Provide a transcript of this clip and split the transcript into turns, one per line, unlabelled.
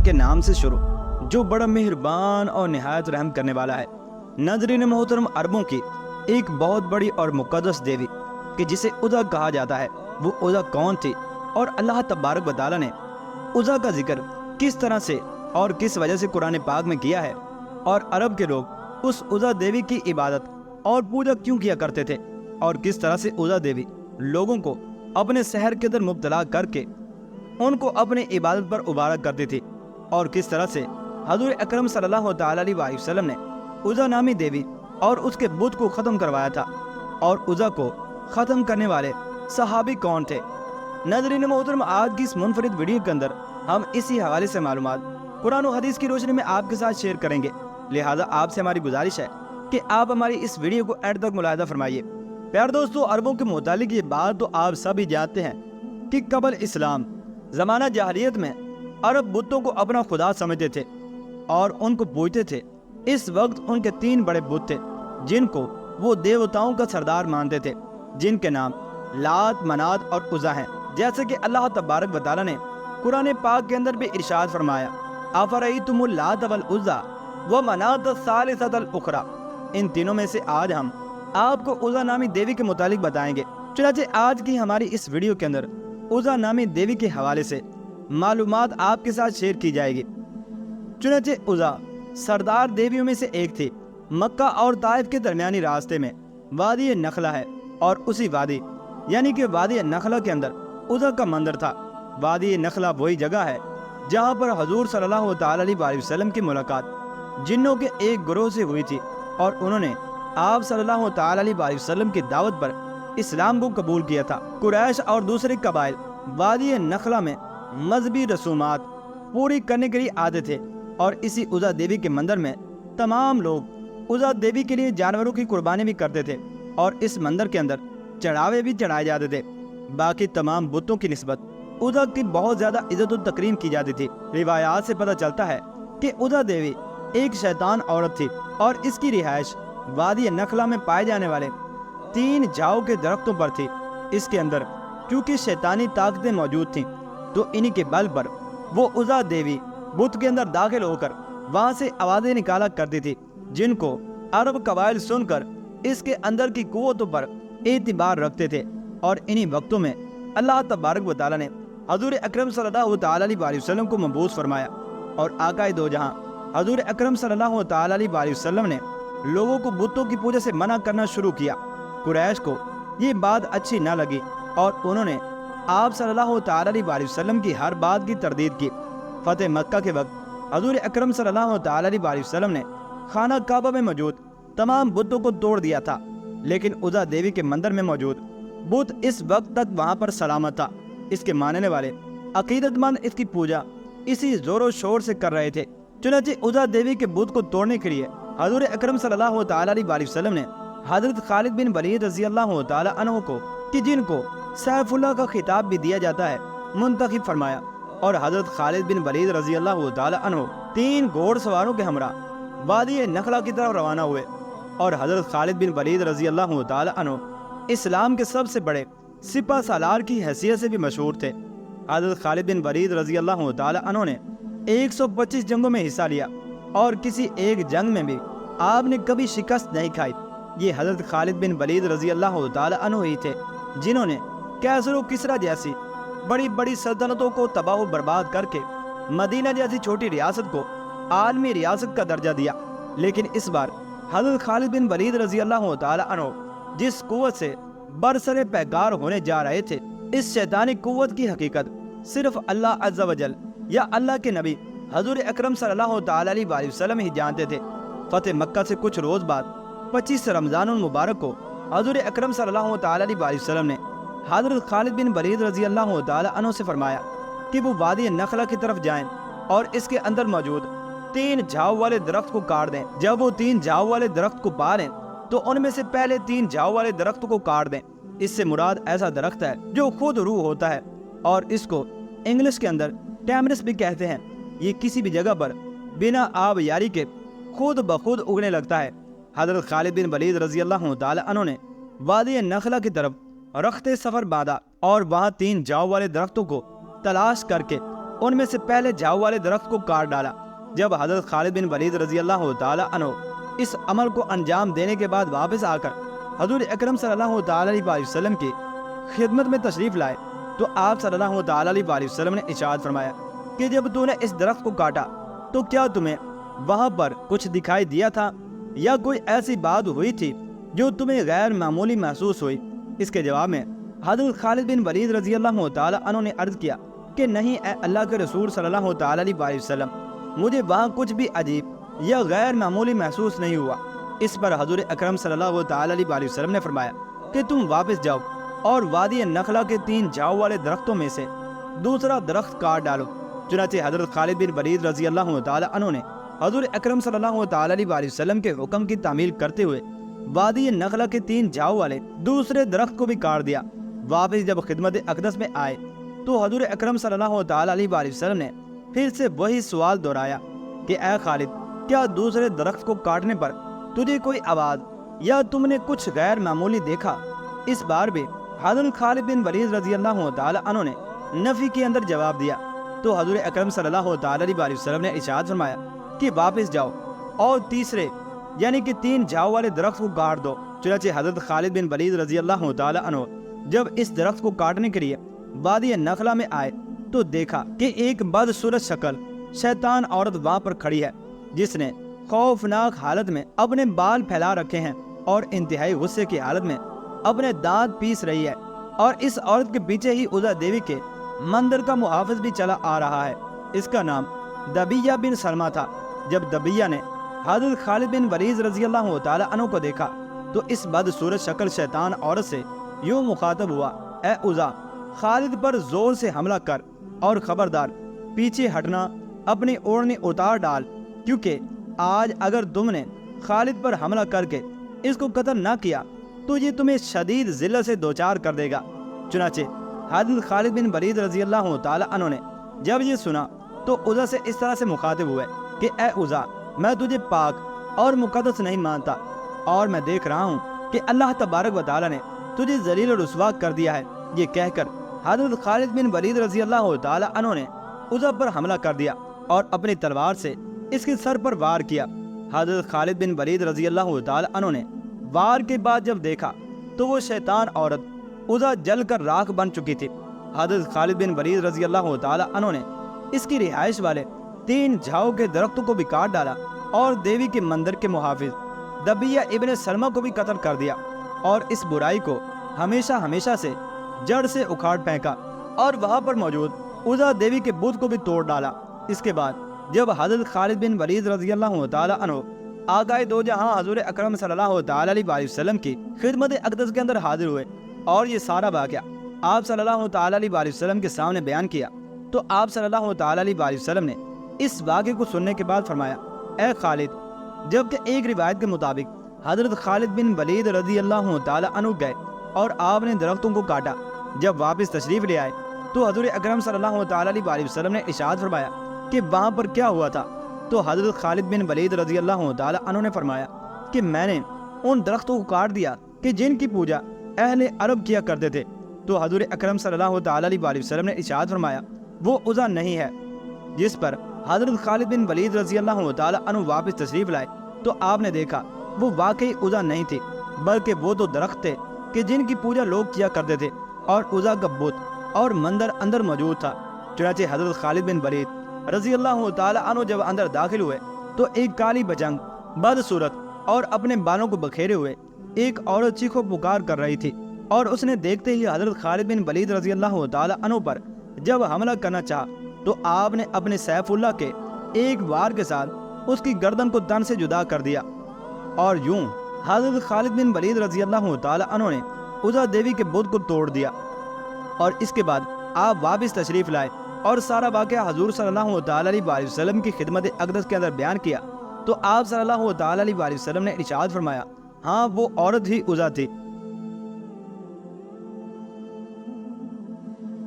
کے نام سے شروع، جو بڑا مہربان اور نہایت رحم کرنے والا ہے۔ ناظرین محترم، عربوں کی ایک بہت بڑی اور مقدس دیوی کہ جسے عزا کہا جاتا ہے، وہ عزا کون تھی اور اللہ تبارک و تعالیٰ نے عزا کا ذکر کس طرح سے اور کس وجہ سے قرآن پاک میں کیا ہے، اور عرب کے لوگ اس عزا دیوی کی عبادت اور پوجا کیوں کیا کرتے تھے، اور کس طرح سے عزا دیوی لوگوں کو اپنے سحر کے اندر مبتلا کر کے ان کو اپنی عبادت پر ابھارا کرتی تھی، اور کس طرح سے حضور اکرم صلی اللہ تعالیٰ علیہ وسلم نے عزا نامی دیوی اور اس کے بت کو ختم کروایا تھا، اور عزا کو ختم کرنے والے صحابی کون تھے۔ ناظرین محترم، آج کی اس منفرد ویڈیو کے اندر ہم اسی حوالے سے معلومات قرآن و حدیث کی روشنی میں آپ کے ساتھ شیئر کریں گے، لہٰذا آپ سے ہماری گزارش ہے کہ آپ ہماری اس ویڈیو کو اینڈ تک ملاحظہ فرمائیے۔ پیار دوستو، عربوں کے متعلق یہ بات تو آپ سب ہی جانتے ہیں کہ قبل اسلام زمانہ جاہلیت میں عرب بتوں کو اپنا خدا سمجھتے تھے اور ان کو پوجتے تھے۔ اس وقت ان کے 3 بڑے بت تھے جن کو وہ دیوتاؤں کا سردار مانتے تھے، جن کے نام لات، منات اور عزا ہیں، جیسے کہ اللہ تبارک و تعالیٰ نے قرآن پاک کے اندر بھی ارشاد فرمایا، افرأیتم اللات والعزی ومناۃ الثالثۃ الاخری۔ ان تینوں میں سے آج ہم آپ کو عزا نامی دیوی کے متعلق بتائیں گے۔ چنانچہ آج کی ہماری اس ویڈیو کے اندر عزا نامی دیوی کے حوالے سے معلومات آپ کے ساتھ شیئر کی جائے گی۔ چنانچہ عزا سردار دیویوں میں سے ایک تھی۔ مکہ اور طائف کے درمیانی راستے میں وادی نخلہ ہے، اور اسی وادی یعنی کہ وادی نخلہ کے اندر عزا کا مندر تھا۔ وادی نخلہ وہی جگہ ہے جہاں پر حضور صلی اللہ تعالیٰ علیہ وسلم کی ملاقات جنوں کے ایک گروہ سے ہوئی تھی، اور انہوں نے آپ صلی اللہ تعالیٰ علیہ وسلم کی دعوت پر اسلام کو قبول کیا تھا۔ قریش اور دوسرے قبائل وادی نخلہ میں مذہبی رسومات پوری کرنے کے لیے آتے تھے، اور اسی عزا دیوی کے مندر میں تمام لوگ عزا دیوی کے لیے جانوروں کی قربانی بھی کرتے تھے، اور اس مندر کے اندر چڑھاوے بھی چڑھائے جاتے تھے۔ باقی تمام بتوں کی نسبت عزا کی بہت زیادہ عزت و تکریم کی جاتی تھی۔ روایات سے پتہ چلتا ہے کہ عزا دیوی ایک شیطان عورت تھی، اور اس کی رہائش وادی نخلہ میں پائے جانے والے 3 جھاؤ کے درختوں پر تھی۔ اس کے اندر کیونکہ شیطانی طاقتیں موجود تھیں، تو انہی کے بل پر وہ عزا دیوی بت کے اندر داخل ہو کر وہاں سے آوازیں نکالا کرتی تھی، جن کو عرب قبائل سن کر اس کے اندر کی قوتوں پر اعتبار رکھتے تھے۔ اور انہی وقتوں میں اللہ تبارک و تعالیٰ نے حضور اکرم صلی اللہ تعالیٰ علیہ وسلم کو مبعوث فرمایا، اور آقائے دو جہاں حضور اکرم صلی اللہ تعالیٰ علیہ وسلم نے لوگوں کو بتوں کی پوجا سے منع کرنا شروع کیا۔ قریش کو یہ بات اچھی نہ لگی، اور انہوں نے آپ صلی اللہ تعالیٰ علیہ وسلم کی ہر بات کی تردید کی۔ فتح مکہ کے وقت حضور اکرم صلی اللہ تعالیٰ علیہ وسلم نے خانہ کعبہ میں موجود تمام بتوں کو توڑ دیا تھا، لیکن عزا دیوی کے مندر میں موجود بت اس وقت تک وہاں پر سلامت تھا۔ اس کے ماننے والے عقیدت مند اس کی پوجا اسی زور و شور سے کر رہے تھے۔ چنانچہ عزا دیوی کے بت کو توڑنے کے لیے حضور اکرم صلی اللہ تعالیٰ علیہ وسلم نے حضرت خالد بن ولید رضی اللہ تعالیٰ عنہ کو، کہ جن کو سیف اللہ کا خطاب بھی دیا جاتا ہے، منتخب فرمایا، اور حضرت خالد بن ولید رضی اللہ تعالیٰ عنہ 3 گھوڑ سواروں کے ہمراہ وادی نخلہ کی طرف روانہ ہوئے، اور حضرت خالد بن ولید رضی اللہ تعالیٰ عنہ اسلام کے سب سے بڑے سپہ سالار کی حیثیت سے بھی مشہور تھے۔ حضرت خالد بن ولید رضی اللہ تعالیٰ عنہ نے 125 جنگوں میں حصہ لیا، اور کسی ایک جنگ میں بھی آپ نے کبھی شکست نہیں کھائی۔ یہ حضرت خالد بن ولید رضی اللہ تعالیٰ عنہ ہی تھے جنہوں نے کیسر و کسریٰ جیسی بڑی بڑی سلطنتوں کو تباہ و برباد کر کے مدینہ جیسی چھوٹی ریاست کو عالمی ریاست کا درجہ دیا۔ لیکن اس بار حضرت خالد بن ولید رضی اللہ تعالیٰ عنہ جس قوت سے برسر پیکار ہونے جا رہے تھے، اس شیطانی قوت کی حقیقت صرف اللہ عز و جل یا اللہ کے نبی حضور اکرم صلی اللہ تعالیٰ علیہ وسلم ہی جانتے تھے۔ فتح مکہ سے کچھ روز بعد 25 رمضان المبارک کو حضور اکرم صلی اللہ تعالیٰ علیہ وسلم نے حضرت خالد بن ولید رضی اللہ تعالیٰ عنہ سے فرمایا کہ وہ وادی نخلہ کی طرف جائیں اور اس کے اندر موجود 3 جھاؤ والے درخت کو کاٹ دیں۔ جب وہ 3 جھاؤ والے درخت کو پا لیں تو ان میں سے پہلے 3 جھاؤ والے درخت کو کاٹ دیں۔ اس سے مراد ایسا درخت ہے جو خود روح ہوتا ہے، اور اس کو انگلش کے اندر ٹیمرس بھی کہتے ہیں۔ یہ کسی بھی جگہ پر بنا آب یاری کے خود بخود اگنے لگتا ہے۔ حضرت خالد بن ولید رضی اللہ تعالی عنہ نے وادی نخلہ کی طرف رخت سفر باندھا اور وہاں 3 جھاؤ والے درختوں کو تلاش کر کے ان میں سے پہلے جھاؤ والے درخت کو کاٹ ڈالا۔ جب حضرت خالد بن ولید رضی اللہ تعالی عنہ اس عمل کو انجام دینے کے بعد واپس آ کر حضور اکرم صلی اللہ تعالی علیہ وسلم کی خدمت میں تشریف لائے تو آپ صلی اللہ تعالی علیہ وسلم نے ارشاد فرمایا کہ جب تو نے اس درخت کو کاٹا تو کیا تمہیں وہاں پر کچھ دکھائی دیا تھا یا کوئی ایسی بات ہوئی تھی جو تمہیں غیر معمولی محسوس ہوئی؟ اس کے جواب میں حضرت خالد بن ولید رضی اللہ تعالی عنہ نے عرض کیا کہ نہیں اے اللہ کے رسول صلی اللہ تعالی علیہ وسلم، مجھے وہاں کچھ بھی عجیب یا غیر معمولی محسوس نہیں ہوا۔ اس پر حضور اکرم صلی اللہ تعالی علیہ وسلم نے فرمایا کہ تم واپس جاؤ اور وادی نخلا کے 3 جھاؤ والے درختوں میں سے دوسرا درخت کاٹ ڈالو۔ چنانچہ حضرت خالد بن ولید رضی اللہ تعالی عنہ نے حضور اکرم صلی اللہ تعالی علیہ وسلم کے حکم کی تعمیل کرتے ہوئے وادی نخلا کے 3 جھاؤ والے دوسرے درخت کو بھی کاٹ دیا۔ واپس جب خدمت اقدس میں آئے تو حضور اکرم صلی اللہ تعالی علیہ وسلم نے پھر سے وہی سوال دہرایا کہ اے خالد، کیا دوسرے درخت کو کاٹنے پر تجھے کوئی آواز یا تم نے کچھ غیر معمولی دیکھا؟ اس بار بھی حضرت خالد بن ولید رضی اللہ تعالی عنہ نے نفی کے اندر جواب دیا تو حضور اکرم صلی اللہ تعالی علیہ وسلم نے ارشاد فرمایا کہ واپس جاؤ اور تیسرے یعنی کہ 3 جھاؤ والے درخت کو کاٹ دو۔ چنانچہ حضرت خالد بن ولید رضی اللہ تعالی عنہ جب اس درخت کو کاٹنے کے لیے وادی نخلا میں آئے تو دیکھا کہ ایک بدصورت شکل شیطان عورت وہاں پر کھڑی ہے جس نے خوفناک حالت میں اپنے بال پھیلا رکھے ہیں اور انتہائی غصے کی حالت میں اپنے دانت پیس رہی ہے، اور اس عورت کے پیچھے ہی عزا دیوی کے مندر کا محافظ بھی چلا آ رہا ہے۔ اس کا نام دبیہ بن سلمہ تھا۔ جب دبیہ نے حضرت خالد بن ولید رضی اللہ تعالی عنہ کو دیکھا تو اس بدصورت شکل شیطان عورت سے یوں مخاطب ہوا، اے عزا، خالد پر زور سے حملہ کر اور خبردار پیچھے ہٹنا، اپنی اوڑھنی اتار ڈال، کیونکہ آج اگر تم نے خالد پر حملہ کر کے اس کو قتل نہ کیا تو یہ تمہیں شدید ذلت سے دوچار کر دے گا۔ چنانچہ حضرت خالد بن ولید رضی اللہ تعالی عنہ نے جب یہ سنا تو عزا سے اس طرح سے مخاطب ہوئے کہ اے عزا، میں تجھے پاک اور مقدس نہیں مانتا، اور میں دیکھ رہا ہوں کہ اللہ تبارک و تعالی نے تجھے ذلیل و رسوا کر دیا ہے۔ یہ کہہ کر حضرت خالد بن ولید رضی اللہ تعالی عنہ نے عزا پر حملہ کر دیا اور اپنی تلوار سے اس کے سر پر وار کیا۔ حضرت خالد بن ولید رضی اللہ تعالی عنہ نے وار کے بعد جب دیکھا تو وہ شیطان عورت عزا جل کر راکھ بن چکی تھی۔ حضرت خالد بن ولید رضی اللہ تعالی عنہ نے اس کی رہائش والے 3 جھاؤ کے درختوں کو بھی کاٹ ڈالا اور دیوی کے مندر کے محافظ دبیہ ابن سلمہ کو بھی قتل کر دیا، اور اس برائی کو ہمیشہ ہمیشہ سے جڑ سے اکھاڑ پھینکا اور وہاں پر موجود عزا دیوی کے بت کو بھی توڑ ڈالا۔ اس کے بعد جب حضرت خالد بن ولید رضی اللہ تعالی عنہ آقائے دو جہاں حضور اکرم صلی اللہ تعالی علیہ وسلم کی خدمت اقدس کے اندر حاضر ہوئے اور یہ سارا واقعہ آپ صلی اللہ تعالی علیہ وسلم کے سامنے بیان کیا تو آپ صلی اللہ تعالی علیہ وسلم نے اس واقعے کو سننے کے بعد فرمایا، اے خالد، جبکہ ایک روایت کے مطابق حضرت خالد بن ولید رضی اللہ تعالی عنہ گئے اور آپ نے درختوں کو کاٹا۔ جب واپس تشریف لے آئے تو حضور اکرم صلی اللہ تعالی علیہ وسلم نے ارشاد فرمایا کہ وہاں پر کیا ہوا تھا؟ تو حضرت خالد بن ولید رضی اللہ تعالی عنہ نے فرمایا کہ میں نے ان درختوں کو کاٹ دیا کہ جن کی پوجا اہل عرب کیا کرتے تھے۔ تو حضور اکرم صلی اللہ تعالی علیہ وسلم نے ارشاد فرمایا وہ عزا نہیں ہے۔ جس پر حضرت خالد بن ولید رضی اللہ تعالی عنہ واپس تشریف لائے تو آپ نے دیکھا وہ واقعی عزا نہیں تھی، بلکہ وہ تو درخت تھے کہ جن کی پوجا لوگ کیا کرتے تھے، اور عزا کا بت اور مندر اندر موجود تھا۔ چنانچہ حضرت خالد بن ولید رضی اللہ تعالی عنہ جب اندر داخل ہوئے تو ایک کالی بجنگ بدصورت اور اپنے بالوں کو بکھیرے ہوئے ایک عورت چیخو پکار کر رہی تھی، اور اس نے دیکھتے ہی حضرت خالد بن ولید رضی اللہ تعالی عنہ پر جب حملہ کرنا چاہا تو آپ نے اپنے سیف اللہ کے ایک وار کے ساتھ اس کی گردن کو تن سے جدا کر دیا، اور یوں حضرت خالد بن ولید رضی اللہ تعالی عنہ نے عزا دیوی کے بت کو توڑ دیا۔ اور اس کے بعد آپ واپس تشریف لائے اور سارا واقعہ حضور صلی اللہ تعالی علیہ وسلم کی خدمت اقدس کے اندر بیان کیا تو آپ صلی اللہ تعالی علیہ وسلم نے ارشاد فرمایا، ہاں وہ عورت ہی عزا تھی